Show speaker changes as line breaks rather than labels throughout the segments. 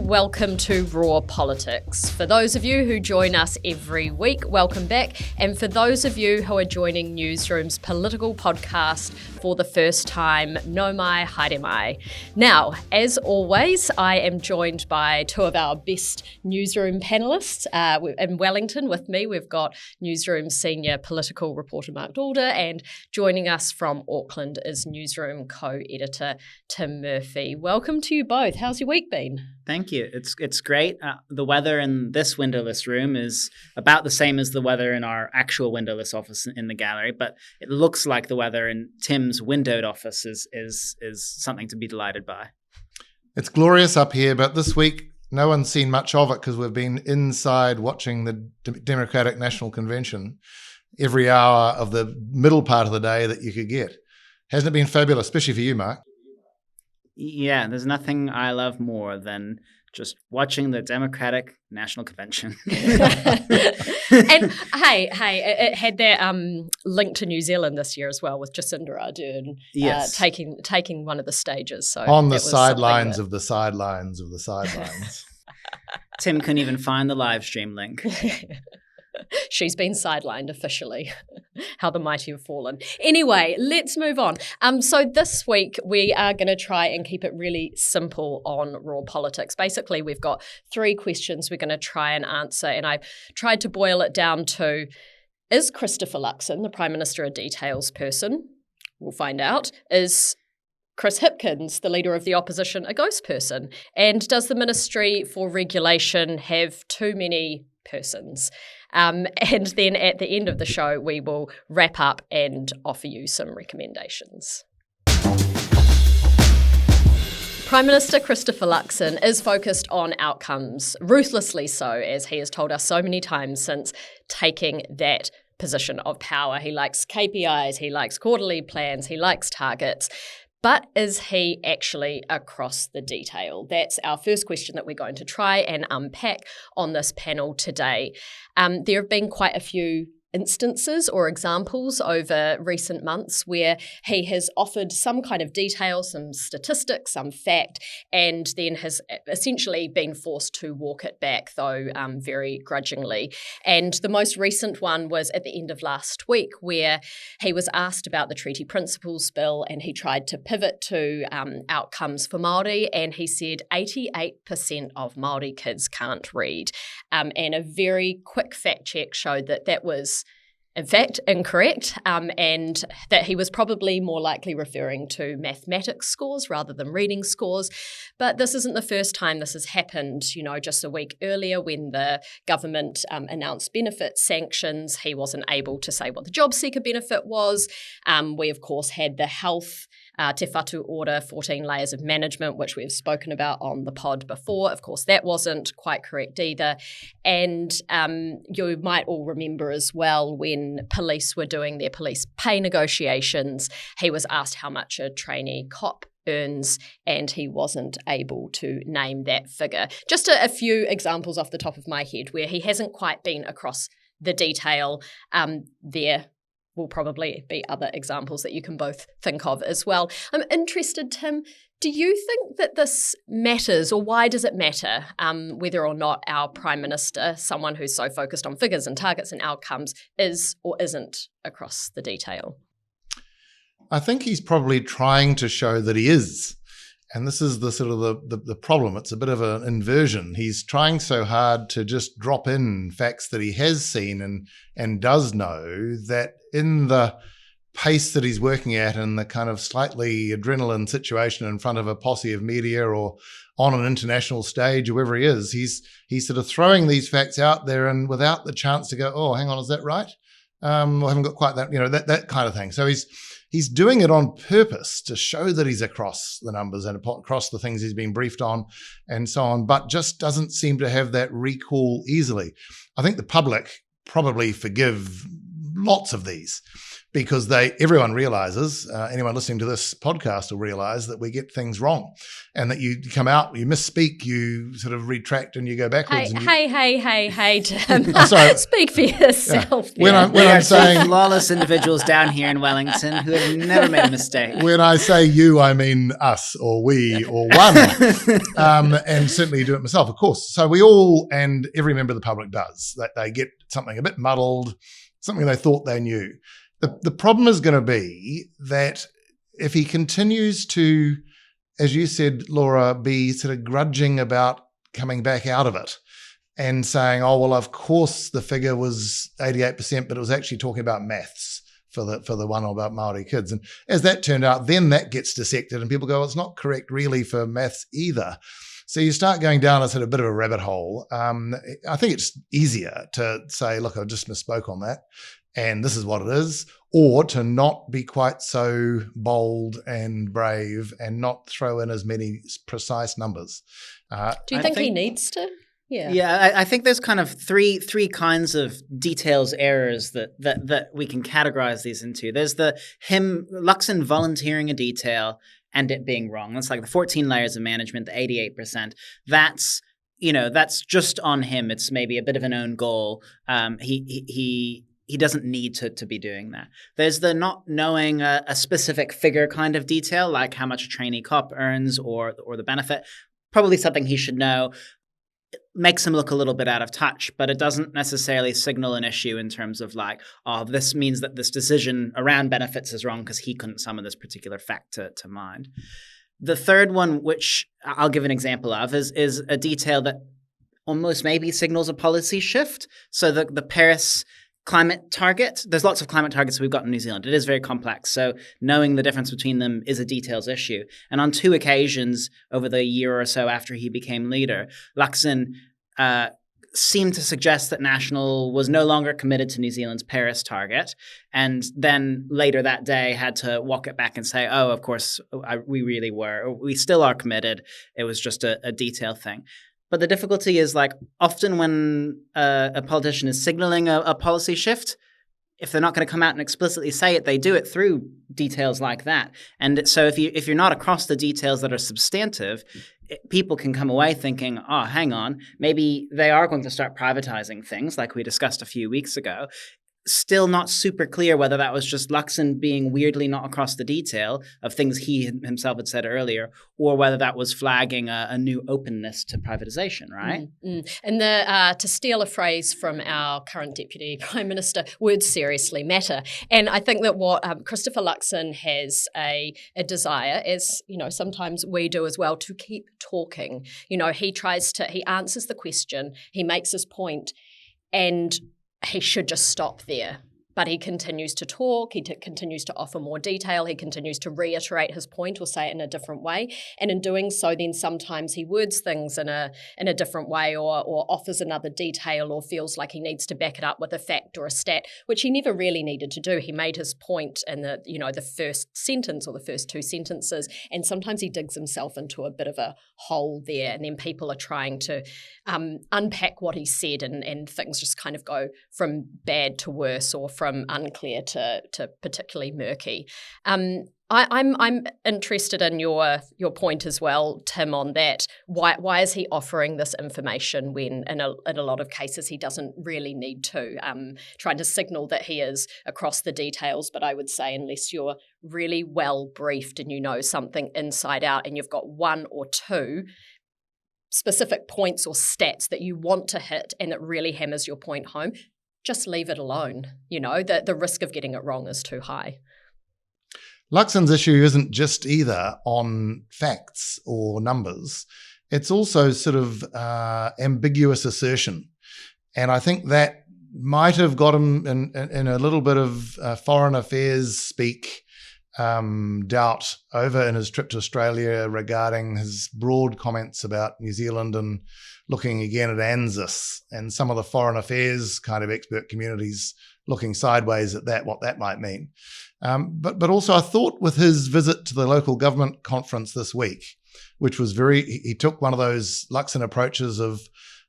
welcome to Raw Politics. For those of you who join us every week, welcome back. And for those of you who are joining Newsroom's political podcast for the first time, no mai, haere mai. Now, as always, I am joined by two of our best Newsroom panellists. In Wellington with me, we've got Newsroom senior political reporter Marc Daalder, and joining us from Auckland is Newsroom co-editor Tim Murphy. Welcome to you both. How's your week been?
Thank you. It's great. The weather in this windowless room is about the same as the weather in our actual windowless office in the gallery, but it looks like the weather in Tim's windowed office is something to be delighted by.
It's glorious up here, but this week no one's seen much of it because we've been inside watching the Democratic National Convention every hour of the middle part of the day that you could get. Hasn't it been fabulous, especially for you, Marc?
Yeah, there's nothing I love more than just watching the Democratic National Convention.
And hey, it had that link to New Zealand this year as well, with Jacinda Ardern
yes.
taking one of the stages. So
on the sidelines of the sidelines of the sidelines.
Tim
couldn't even find the live stream link.
She's been sidelined officially. How the mighty have fallen. Anyway, let's move on. So this week we are going to try and keep it really simple on Raw Politics. Basically, we've got three questions we're going to try and answer, and I've tried to boil it down to: is Christopher Luxon, the Prime Minister, a details person? We'll find out. Is Chris Hipkins, the leader of the opposition, a ghost person? And does the Ministry for Regulation have too many persons? And then at the end of the show, we will wrap up and offer you some recommendations. Prime Minister Christopher Luxon is focused on outcomes, ruthlessly so, as he has told us so many times since taking that position of power. He likes KPIs, he likes quarterly plans, he likes targets. But is he actually across the detail? That's our first question that we're going to try and unpack on this panel today. There have been quite a few instances or examples over recent months where he has offered some kind of detail, some statistics, some fact, and then has essentially been forced to walk it back, though very grudgingly. And the most recent one was at the end of last week, where he was asked about the Treaty Principles Bill, and he tried to pivot to outcomes for Māori, and he said 88% of Māori kids can't read. And a very quick fact check showed that that was in fact incorrect, and that he was probably more likely referring to mathematics scores rather than reading scores. But this isn't the first time this has happened. You know, just a week earlier when the government announced benefit sanctions, he wasn't able to say what the job seeker benefit was. We, of course, had the health Te Whatu Order, 14 layers of management, which we've spoken about on the pod before. Of course, that wasn't quite correct either. And you might all remember as well when police were doing their police pay negotiations, he was asked how much a trainee cop earns, and he wasn't able to name that figure. Just a few examples off the top of my head where he hasn't quite been across the detail. There will probably be other examples that you can both think of as well. I'm interested, Tim, do you think that this matters, or why does it matter whether or not our Prime Minister, someone who's so focused on figures and targets and outcomes, is or isn't across the detail?
I think he's probably trying to show that he is. And this is the sort of the problem. It's a bit of an inversion. He's trying so hard to just drop in facts that he has seen and does know, that in the pace that he's working at, and the kind of slightly adrenaline situation in front of a posse of media or on an international stage or wherever he is, he's sort of throwing these facts out there, and without the chance to go, oh, hang on, is that right? I haven't got quite that, that kind of thing. So he's doing it on purpose to show that he's across the numbers and across the things he's been briefed on and so on, but just doesn't seem to have that recall easily. I think the public probably forgive lots of these, because everyone realizes, anyone listening to this podcast will realize that we get things wrong, and that you come out, you misspeak, you sort of retract, and you go backwards.
Hey, Tim.
Sorry.
Speak for yourself.
Yeah. When I'm saying
flawless individuals down here in Wellington who have never made a mistake.
When I say you, I mean us or we or one, and certainly do it myself, of course. So we all, and every member of the public does, that they get something a bit muddled, something they thought they knew. The problem is going to be that if he continues to, as you said, Laura, be sort of grudging about coming back out of it and saying, oh, well, of course the figure was 88%, but it was actually talking about maths for the one about Māori kids. And as that turned out, then that gets dissected and people go, well, it's not correct really for maths either. So you start going down a sort of bit of a rabbit hole. I think it's easier to say, look, I just misspoke on that, and this is what it is, or to not be quite so bold and brave and not throw in as many precise numbers.
Do you think he needs to?
Yeah, I think there's kind of three kinds of details errors that we can categorize these into. There's Luxon volunteering a detail and it being wrong. That's like the 14 layers of management, the 88%. That's just on him. It's maybe a bit of an own goal. He doesn't need to be doing that. There's the not knowing a specific figure kind of detail, like how much a trainee cop earns or the benefit. Probably something he should know. It makes him look a little bit out of touch, but it doesn't necessarily signal an issue in terms of like, oh, this means that this decision around benefits is wrong because he couldn't summon this particular fact to mind. The third one, which I'll give an example of, is a detail that almost maybe signals a policy shift. So the Paris climate target, there's lots of climate targets we've got in New Zealand. It is very complex. So knowing the difference between them is a details issue. And on 2 occasions over the year or so after he became leader, Luxon seemed to suggest that National was no longer committed to New Zealand's Paris target. And then later that day had to walk it back and say, oh, of course, we really were. We still are committed. It was just a detail thing. But the difficulty is, like, often when a politician is signaling a policy shift, if they're not going to come out and explicitly say it, they do it through details like that. And so if you're not across the details that are substantive, people can come away thinking, oh, hang on, maybe they are going to start privatizing things like we discussed a few weeks ago. Still not super clear whether that was just Luxon being weirdly not across the detail of things he himself had said earlier, or whether that was flagging a new openness to privatization, right?
And to steal a phrase from our current Deputy Prime Minister, words seriously matter. And I think that what Christopher Luxon has a desire, as sometimes we do as well, to keep talking. He answers the question, he makes his point, and he should just stop there. But he continues to talk, he continues to offer more detail, he continues to reiterate his point or say it in a different way. And in doing so, then sometimes he words things in a different way or offers another detail or feels like he needs to back it up with a fact or a stat, which he never really needed to do. He made his point in the first sentence or the first 2 sentences, and sometimes he digs himself into a bit of a hole there, and then people are trying to unpack what he said, and things just kind of go from bad to worse or from unclear to particularly murky. I'm interested in your point as well, Tim, on that. Why is he offering this information when in a lot of cases he doesn't really need to? Trying to signal that he is across the details, but I would say unless you're really well briefed and you know something inside out and you've got 1 or 2 specific points or stats that you want to hit and that really hammers your point home, just leave it alone. The risk of getting it wrong is too high.
Luxon's issue isn't just either on facts or numbers. It's also sort of ambiguous assertion. And I think that might have got him in a little bit of foreign affairs speak, doubt over in his trip to Australia regarding his broad comments about New Zealand and looking again at ANZUS and some of the foreign affairs kind of expert communities looking sideways at that, what that might mean. But also I thought with his visit to the local government conference this week, which was he took one of those Luxon approaches of,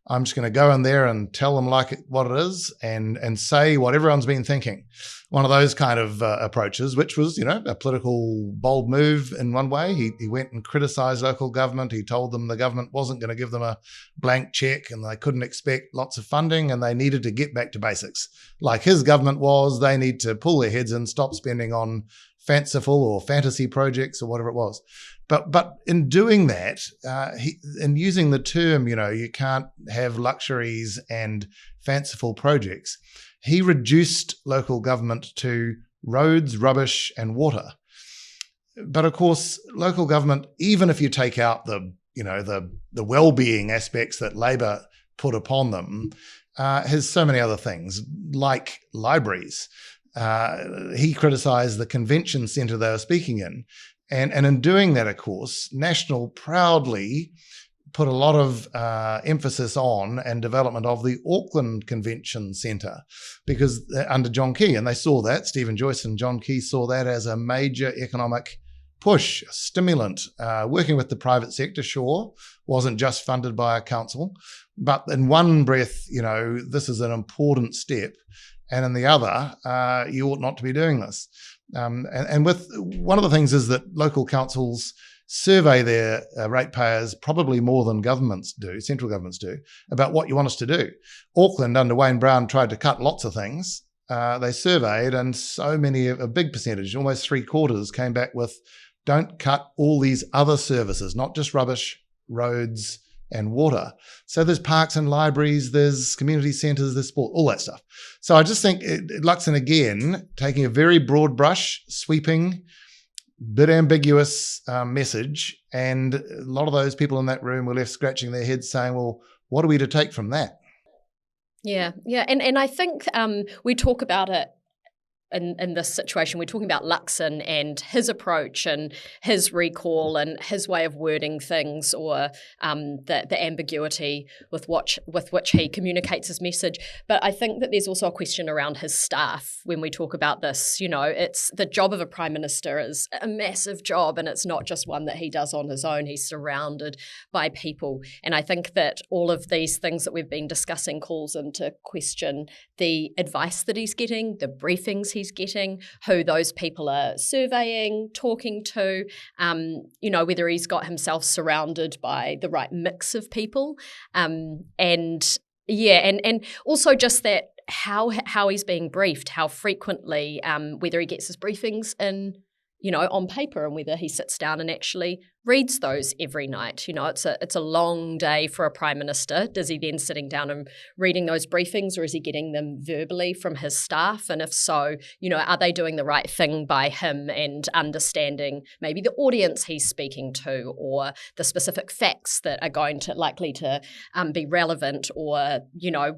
I'm just going to go in there and tell them what it is and say what everyone's been thinking. One of those kind of approaches, which was, a political bold move in one way. He went and criticized local government. He told them the government wasn't going to give them a blank check and they couldn't expect lots of funding and they needed to get back to basics. Like his government was, they need to pull their heads and stop spending on fanciful or fantasy projects or whatever it was. But in doing that, in using the term, you can't have luxuries and fanciful projects, he reduced local government to roads, rubbish, and water. But of course, local government, even if you take out the well-being aspects that Labor put upon them, has so many other things, like libraries. He criticised the convention centre they were speaking in. And in doing that, of course, National proudly put a lot of emphasis on and development of the Auckland Convention Centre because under John Key, and they saw that, Stephen Joyce and John Key saw that as a major economic push, a stimulant. Working with the private sector, sure, wasn't just funded by a council, but in one breath, this is an important step. And in the other, you ought not to be doing this. And with one of the things is that local councils survey their ratepayers probably more than governments do, central governments do, about what you want us to do. Auckland under Wayne Brown tried to cut lots of things. They surveyed and so many, a big percentage, almost 3/4 came back with, don't cut all these other services, not just rubbish, roads and water. So there's parks and libraries, there's community centres, there's sport, all that stuff. So I just think Luxon, again, taking a very broad brush, sweeping, bit ambiguous message, and a lot of those people in that room were left scratching their heads saying, well, what are we to take from that?
Yeah. And I think we talk about it in this situation. We're talking about Luxon and his approach and his recall and his way of wording things, or the ambiguity with which he communicates his message. But I think that there's also a question around his staff when we talk about this. It's the job of a prime minister is a massive job, and it's not just one that he does on his own. He's surrounded by people. And I think that all of these things that we've been discussing calls into question the advice that he's getting, the briefings he's getting, who those people are surveying, talking to, whether he's got himself surrounded by the right mix of people. And also just that how he's being briefed, how frequently, whether he gets his briefings in, on paper, and whether he sits down and actually reads those every night. It's a long day for a prime minister. Does he then sitting down and reading those briefings, or is he getting them verbally from his staff? And if so, are they doing the right thing by him and understanding maybe the audience he's speaking to, or the specific facts that are going to likely to be relevant, or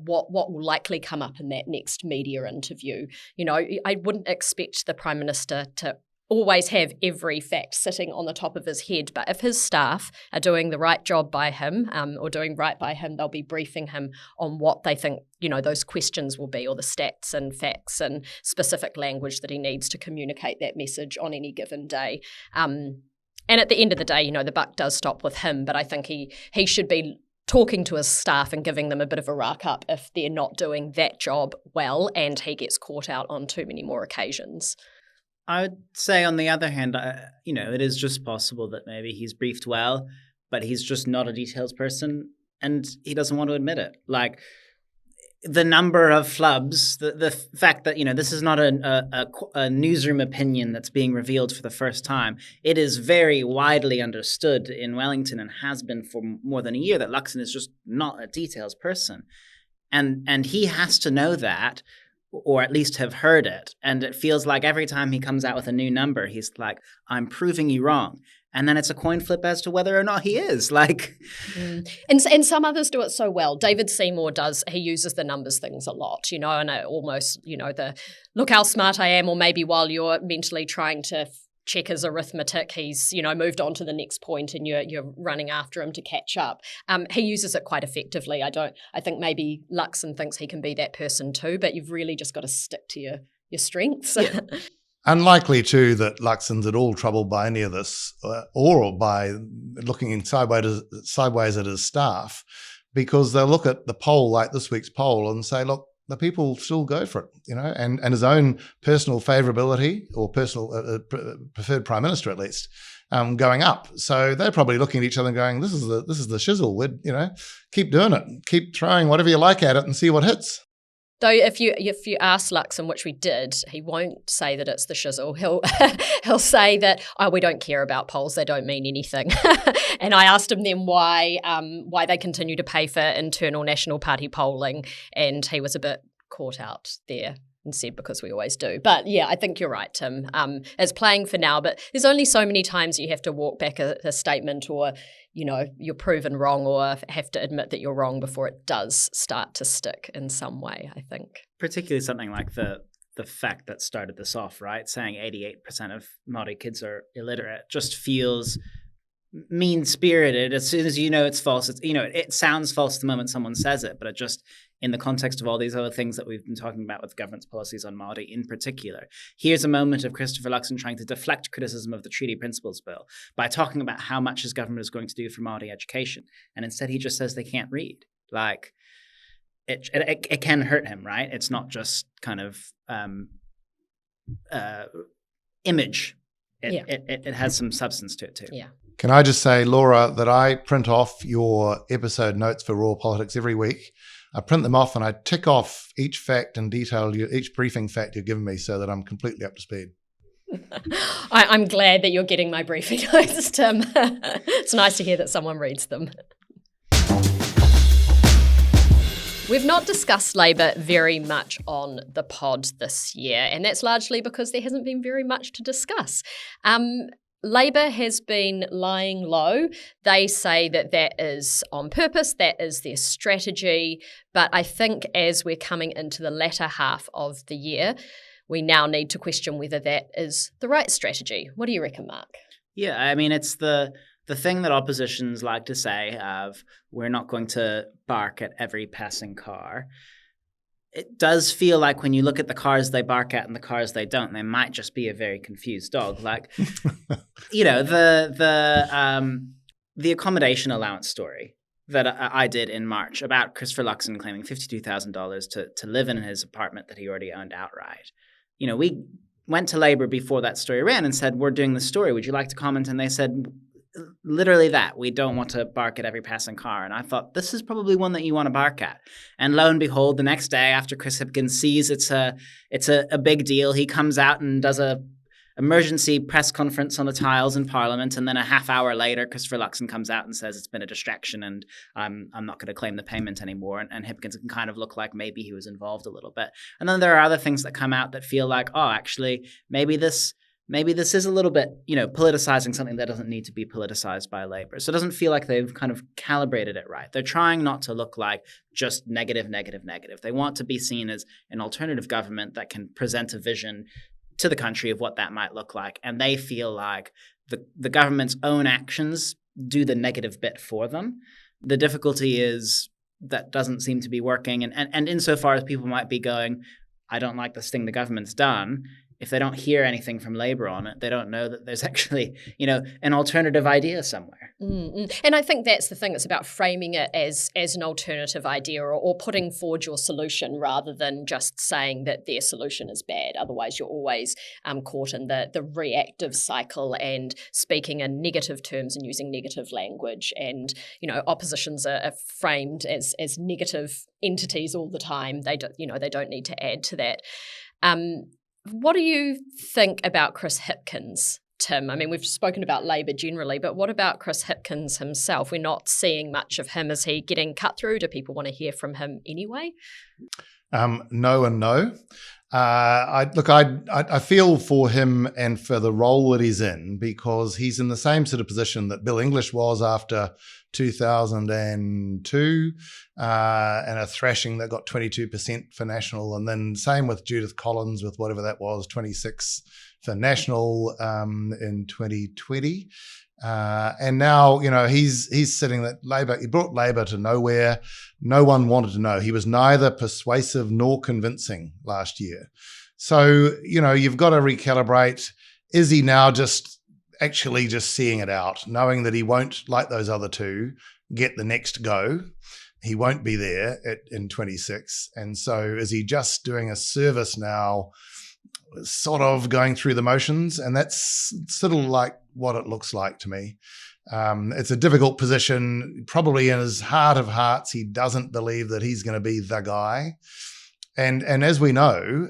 what will likely come up in that next media interview? I wouldn't expect the prime minister to always have every fact sitting on the top of his head. But if his staff are doing the right job by him, or doing right by him, they'll be briefing him on what they think, those questions will be, or the stats and facts and specific language that he needs to communicate that message on any given day. And at the end of the day, the buck does stop with him, but I think he should be talking to his staff and giving them a bit of a rack up if they're not doing that job well and he gets caught out on too many more occasions.
I would say, on the other hand, it is just possible that maybe he's briefed well, but he's just not a details person and he doesn't want to admit it. Like the number of flubs, the fact that, this is not a newsroom opinion that's being revealed for the first time. It is very widely understood in Wellington, and has been for more than a year, that Luxon is just not a details person. And he has to know that, or at least have heard it. And it feels like every time he comes out with a new number, he's like, I'm proving you wrong. And then it's a coin flip as to whether or not he is.
And some others do it so well. David Seymour he uses the numbers things a lot, and almost, the look how smart I am, or maybe while you're mentally trying to check his arithmetic, he's moved on to the next point and you're running after him to catch up. He uses it quite effectively. I think maybe Luxon thinks he can be that person too, but you've really just got to stick to your strengths. Yeah.
Unlikely too that Luxon's at all troubled by any of this, or by looking sideways at his staff. because they'll look at the poll, like this week's poll, and say, look, the people still go for it, and his own personal favourability or personal preferred prime minister, at least, going up. So they're probably looking at each other and going, this is the shizzle. We'd, keep doing it, keep throwing whatever you like at it and see what hits.
Though if you ask Luxon, which we did, he won't say that it's the shizzle. He'll say that, we don't care about polls, they don't mean anything. And I asked him then why they continue to pay for internal National Party polling, and he was a bit caught out there and said, because we always do. But yeah, I think you're right, Tim. It's playing for now, but there's only so many times you have to walk back a statement, or you're proven wrong, or have to admit that you're wrong before it does start to stick in some way, I think.
Particularly something like the fact that started this off, right? Saying 88% of Māori kids are illiterate just feels mean-spirited. As soon as it's false, it sounds false the moment someone says it, but it just, in the context of all these other things that we've been talking about with government's policies on Māori in particular. Here's a moment of Christopher Luxon trying to deflect criticism of the Treaty Principles Bill by talking about how much his government is going to do for Māori education. And instead he just says they can't read. Like, it can hurt him, right? It's not just kind of image. It has some substance to it too.
Yeah.
Can I just say, Laura, that I print off your episode notes for Raw Politics every week. I print them off and I tick off each fact and detail, each briefing fact you've given me, so that I'm completely up to speed.
I'm glad that you're getting my briefing notes, Tim. It's nice to hear that someone reads them. We've not discussed Labour very much on the pod this year, and that's largely because there hasn't been very much to discuss. Labour has been lying low. They say that is on purpose, that is their strategy. But I think as we're coming into the latter half of the year, we now need to question whether that is the right strategy. What do you reckon, Mark?
Yeah, I mean, it's the thing that oppositions like to say of, we're not going to bark at every passing car. It does feel like when you look at the cars they bark at and the cars they don't, they might just be a very confused dog. Like, the accommodation allowance story that I did in March about Christopher Luxon claiming $52,000 to live in his apartment that he already owned outright. We went to Labour before that story ran and said, we're doing this story. Would you like to comment? And they said, literally that. We don't want to bark at every passing car. And I thought, this is probably one that you want to bark at. And lo and behold, the next day after Chris Hipkins sees it's a big deal, he comes out and does a emergency press conference on the tiles in Parliament. And then a half hour later, Christopher Luxon comes out and says it's been a distraction and I'm not going to claim the payment anymore. And Hipkins can kind of look like maybe he was involved a little bit. And then there are other things that come out that feel like, actually, maybe this is a little bit, politicizing something that doesn't need to be politicized by Labour. So it doesn't feel like they've kind of calibrated it right. They're trying not to look like just negative, negative, negative. They want to be seen as an alternative government that can present a vision to the country of what that might look like. And they feel like the government's own actions do the negative bit for them. The difficulty is that doesn't seem to be working. And insofar as people might be going, I don't like this thing the government's done, if they don't hear anything from Labour on it, they don't know that there's actually, an alternative idea somewhere.
Mm-hmm. And I think that's the thing. It's about framing it as an alternative idea or putting forward your solution rather than just saying that their solution is bad. Otherwise, you're always caught in the reactive cycle and speaking in negative terms and using negative language. And, oppositions are framed as negative entities all the time. They don't need to add to that. What do you think about Chris Hipkins, Tim? I mean, we've spoken about Labour generally, but what about Chris Hipkins himself? We're not seeing much of him. Is he getting cut through? Do people want to hear from him anyway?
No and no. I feel for him and for the role that he's in, because he's in the same sort of position that Bill English was after 2002, and a thrashing that got 22% for National, and then same with Judith Collins with whatever that was, 26 for National in 2020. And now, he's sitting at Labour. He brought Labour to nowhere. No one wanted to know. He was neither persuasive nor convincing last year. So, you've got to recalibrate. Is he now just seeing it out, knowing that he won't, like those other two, get the next go? he won't be there in 26. And so is he just doing a service now, sort of going through the motions? And that's sort of like what it looks like to me. It's a difficult position. Probably in his heart of hearts, he doesn't believe that he's going to be the guy. And as we know,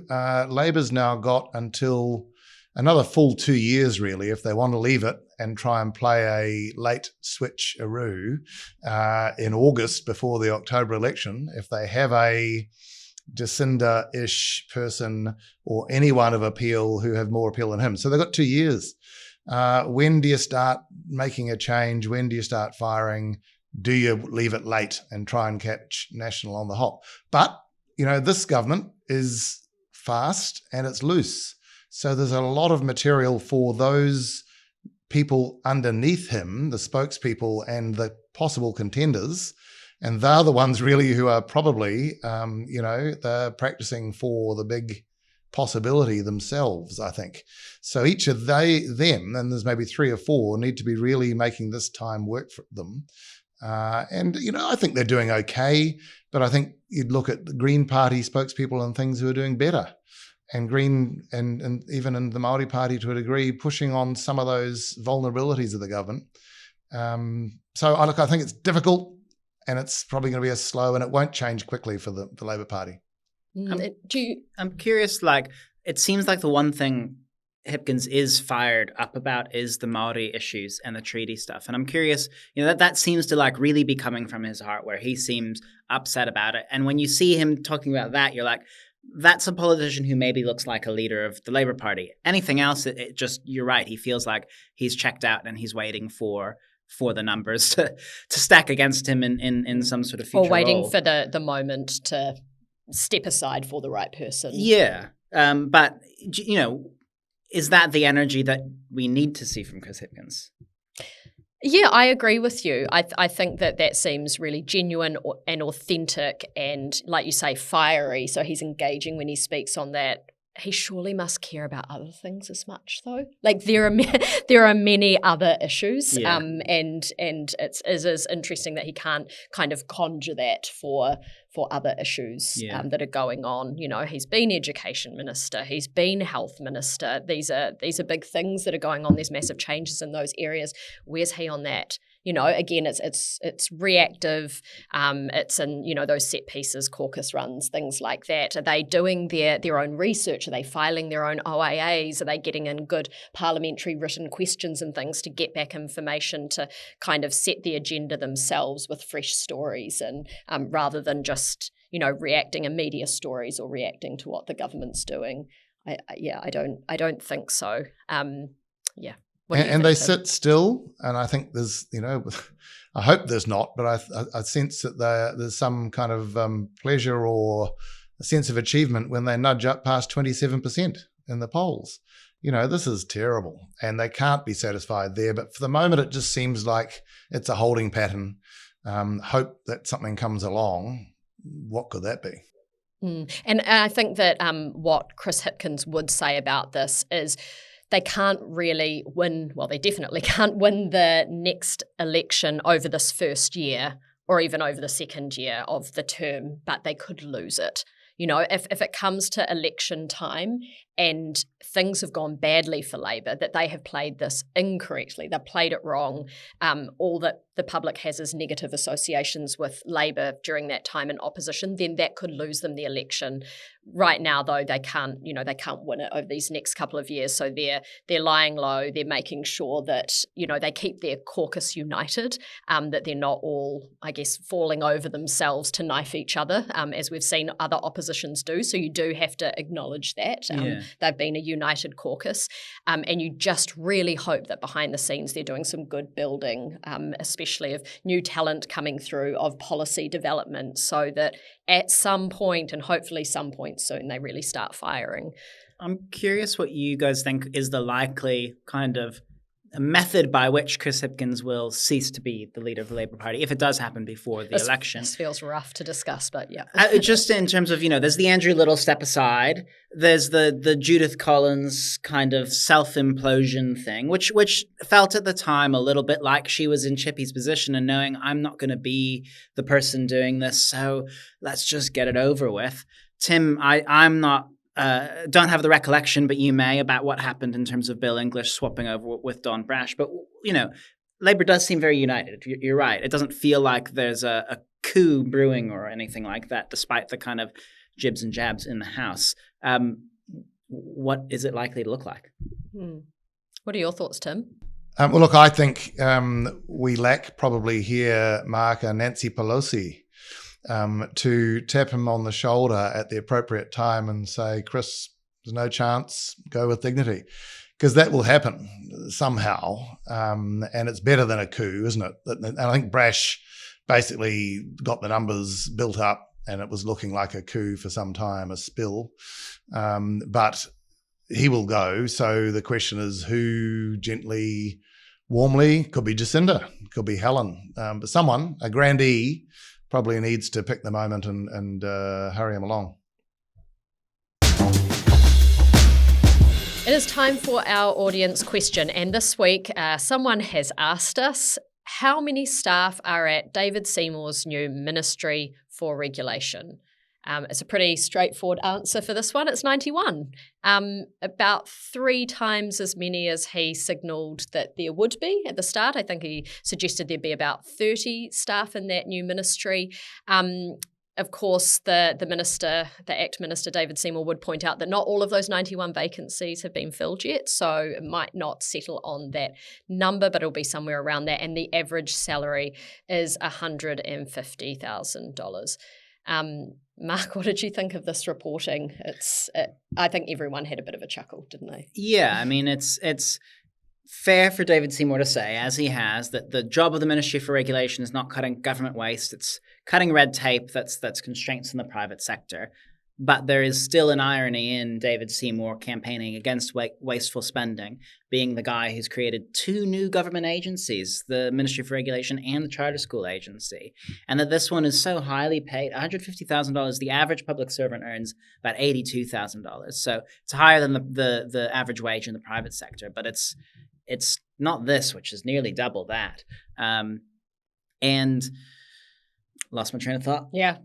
Labor's now got until another full 2 years, really, if they want to leave it and try and play a late switcheroo in August before the October election. If they have a Jacinda-ish person or anyone of appeal who have more appeal than him. So they've got 2 years. When do you start making a change? When do you start firing? Do you leave it late and try and catch National on the hop? But, this government is fast and it's loose. So there's a lot of material for those people underneath him, the spokespeople and the possible contenders. And they're the ones really who are probably, they're practicing for the big possibility themselves, I think. So each of them, and there's maybe 3 or 4, need to be really making this time work for them. I think they're doing okay, but I think you'd look at the Green Party spokespeople and things who are doing better. And Green and even in the Māori Party to a degree, pushing on some of those vulnerabilities of the government. I think it's difficult and it's probably going to be a slow and it won't change quickly for the Labour Party.
I'm curious, it seems like the one thing Hipkins is fired up about is the Māori issues and the treaty stuff. And I'm curious, that seems to really be coming from his heart, where he seems upset about it. And when you see him talking about that, you're like, that's a politician who maybe looks like a leader of the Labour Party. Anything else, it just, you're right. He feels like he's checked out and he's waiting for the numbers to stack against him in some sort of future
or waiting
role.
for the moment to step aside for the right person.
Yeah. But, is that the energy that we need to see from Chris Hipkins?
Yeah, I agree with you. I think that seems really genuine and authentic and, like you say, fiery. So he's engaging when he speaks on that. He surely must care about other things as much, though. There are many other issues,
yeah.
And it is interesting that he can't kind of conjure that for other issues that are going on. He's been education minister, he's been health minister. These are big things that are going on. There's massive changes in those areas. Where's he on that? Again, it's reactive. It's in, those set pieces, caucus runs, things like that. Are they doing their own research? Are they filing their own OAAs? Are they getting in good parliamentary written questions and things to get back information to kind of set the agenda themselves with fresh stories and rather than just, reacting to media stories or reacting to what the government's doing? I don't think so. And
they sit still, and I think there's, I hope there's not, but I sense that there's some kind of pleasure or a sense of achievement when they nudge up past 27% in the polls. This is terrible, and they can't be satisfied there. But for the moment, it just seems like it's a holding pattern. Hope that something comes along. What could that be?
And I think that what Chris Hipkins would say about this is, they can't really win, well, they definitely can't win the next election over this first year or even over the second year of the term, but they could lose it. If it comes to election time and things have gone badly for Labor, that they have played this incorrectly, they've played it wrong, all that the public has is negative associations with Labor during that time in opposition, then that could lose them the election. Right now, though, they can't win it over these next couple of years. So they're lying low. They're making sure that, they keep their caucus united, that they're not all, I guess, falling over themselves to knife each other, as we've seen other oppositions do. So you do have to acknowledge that. They've been a united caucus. And you just really hope that behind the scenes they're doing some good building, especially of new talent coming through, of policy development, so that at some point, and hopefully some point soon, they really start firing.
I'm curious what you guys think is the likely kind of method by which Chris Hipkins will cease to be the leader of the Labour Party, if it does happen before the election.
This feels rough to discuss, but yeah.
Just in terms of, there's the Andrew Little step aside, there's the Judith Collins kind of self-implosion thing, which felt at the time a little bit like she was in Chippy's position and knowing I'm not going to be the person doing this, so let's just get it over with. Tim, I'm not don't have the recollection, but you may, about what happened in terms of Bill English swapping over with Don Brash. But, Labour does seem very united. You're right. It doesn't feel like there's a coup brewing or anything like that, despite the kind of jibs and jabs in the House. What is it likely to look like?
What are your thoughts, Tim?
Well, look, I think we lack probably here, Mark, and Nancy Pelosi to tap him on the shoulder at the appropriate time and say, Chris, there's no chance, go with dignity. Because that will happen somehow, and it's better than a coup, isn't it? And I think Brash basically got the numbers built up and it was looking like a coup for some time, a spill. But he will go. So the question is who gently, warmly, could be Jacinda, could be Helen, but someone, a grandee, probably needs to pick the moment and hurry him along.
It is time for our audience question. And this week, someone has asked us, how many staff are at David Seymour's new Ministry for Regulation? It's a pretty straightforward answer for this one. It's 91. About 3 times as many as he signalled that there would be at the start. I think he suggested there'd be about 30 staff in that new ministry. Of course, the ACT Minister, David Seymour, would point out that not all of those 91 vacancies have been filled yet, so it might not settle on that number, but it'll be somewhere around that. And the average salary is $150,000. Mark, what did you think of this reporting? I think everyone had a bit of a chuckle, didn't they?
Yeah, I mean, it's fair for David Seymour to say, as he has, that the job of the Ministry for Regulation is not cutting government waste, it's cutting red tape that's constraints in the private sector. But there is still an irony in David Seymour campaigning against wasteful spending, being the guy who's created 2 new government agencies, the Ministry for Regulation and the Charter School Agency, and that this one is so highly paid, $150,000. The average public servant earns about $82,000. So it's higher than the average wage in the private sector, but it's not this, which is nearly double that. And lost my train of thought.
Yeah.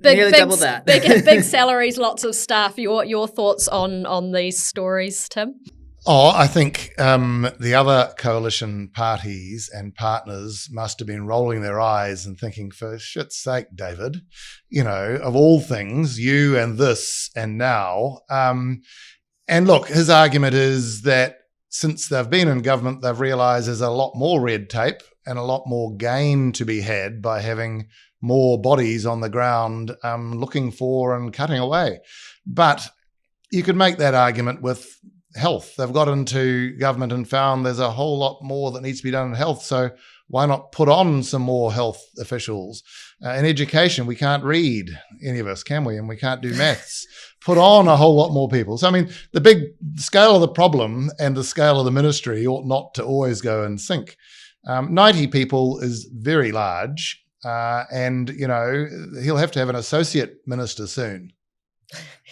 Nearly double that.
Big salaries, lots of staff. Your thoughts on these stories, Tim?
I think the other coalition parties and partners must have been rolling their eyes and thinking, for shit's sake, David, of all things, you and this and now. And look, his argument is that since they've been in government, they've realised there's a lot more red tape and a lot more gain to be had by having more bodies on the ground looking for and cutting away. But you could make that argument with health. They've got into government and found there's a whole lot more that needs to be done in health. So why not put on some more health officials? In education, we can't read, any of us, can we? And we can't do maths. Put on a whole lot more people. So, I mean, the big scale of the problem and the scale of the ministry ought not to always go in sync. 90 people is very large. And, he'll have to have an associate minister soon.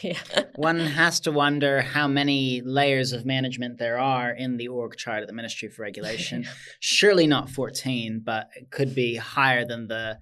Yeah.
One has to wonder how many layers of management there are in the org chart of the Ministry for Regulation. Surely not 14, but it could be higher than the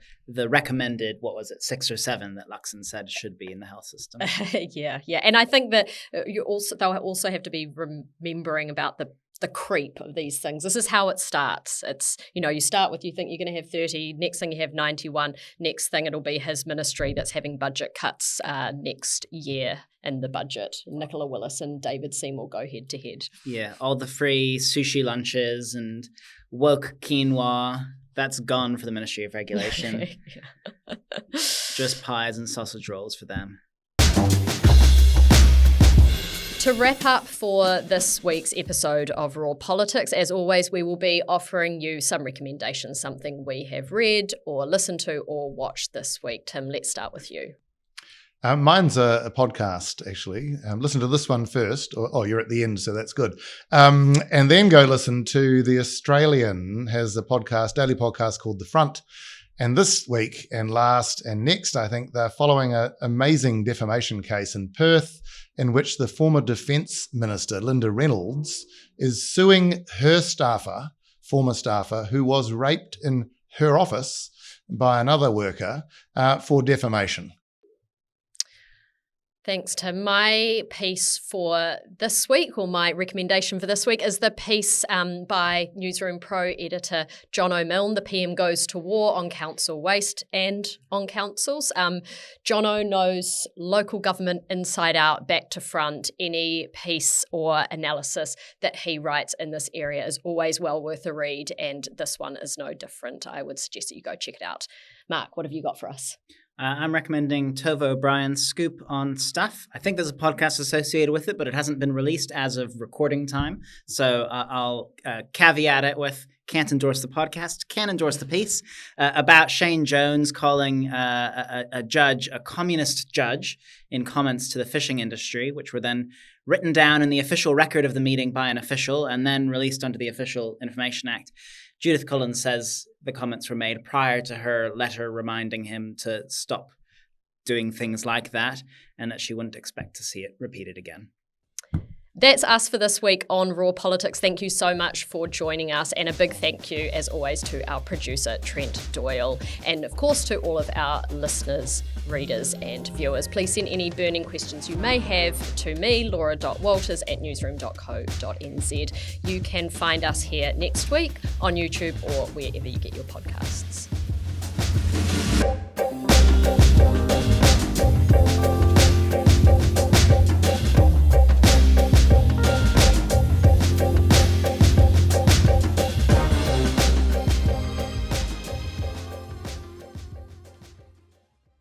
recommended, 6 or 7 that Luxon said should be in the health system.
Yeah. And I think that they'll also have to be remembering about the creep of these things. This is how it starts. It's, you start with, you think you're going to have 30, next thing you have 91, next thing it'll be his ministry that's having budget cuts next year in the budget. Nicola Willis and David Seymour go head to head.
Yeah, all the free sushi lunches and woke quinoa, that's gone for the Ministry of Regulation. Just pies and sausage rolls for them.
To wrap up for this week's episode of Raw Politics, as always, we will be offering you some recommendations, something we have read or listened to or watched this week. Tim, let's start with you.
Mine's a podcast, actually. Listen to this one first. You're at the end, so that's good. And then go listen to The Australian has a podcast, daily podcast called The Front. And this week and last and next, I think they're following an amazing defamation case in Perth in which the former Defence Minister, Linda Reynolds, is suing her former staffer, who was raped in her office by another worker for defamation.
Thanks, Tim. My piece for this week, or my recommendation for this week, is the piece by Newsroom Pro editor John O'Milne, The PM Goes to War on Council Waste and on Councils. Jono knows local government inside out, back to front. Any piece or analysis that he writes in this area is always well worth a read, and this one is no different. I would suggest that you go check it out. Mark, what have you got for us?
I'm recommending Tova O'Brien's Scoop on Stuff. I think there's a podcast associated with it, but it hasn't been released as of recording time. So I'll caveat it with can't endorse the podcast, can endorse the piece about Shane Jones calling a judge a communist judge in comments to the fishing industry, which were then written down in the official record of the meeting by an official and then released under the Official Information Act. Judith Cullen says the comments were made prior to her letter reminding him to stop doing things like that and that she wouldn't expect to see it repeated again.
That's us for this week on Raw Politics. Thank you so much for joining us, and a big thank you, as always, to our producer, Trent Doyle, and of course to all of our listeners, readers and viewers. Please send any burning questions you may have to me, laura.walters@newsroom.co.nz. You can find us here next week on YouTube or wherever you get your podcasts.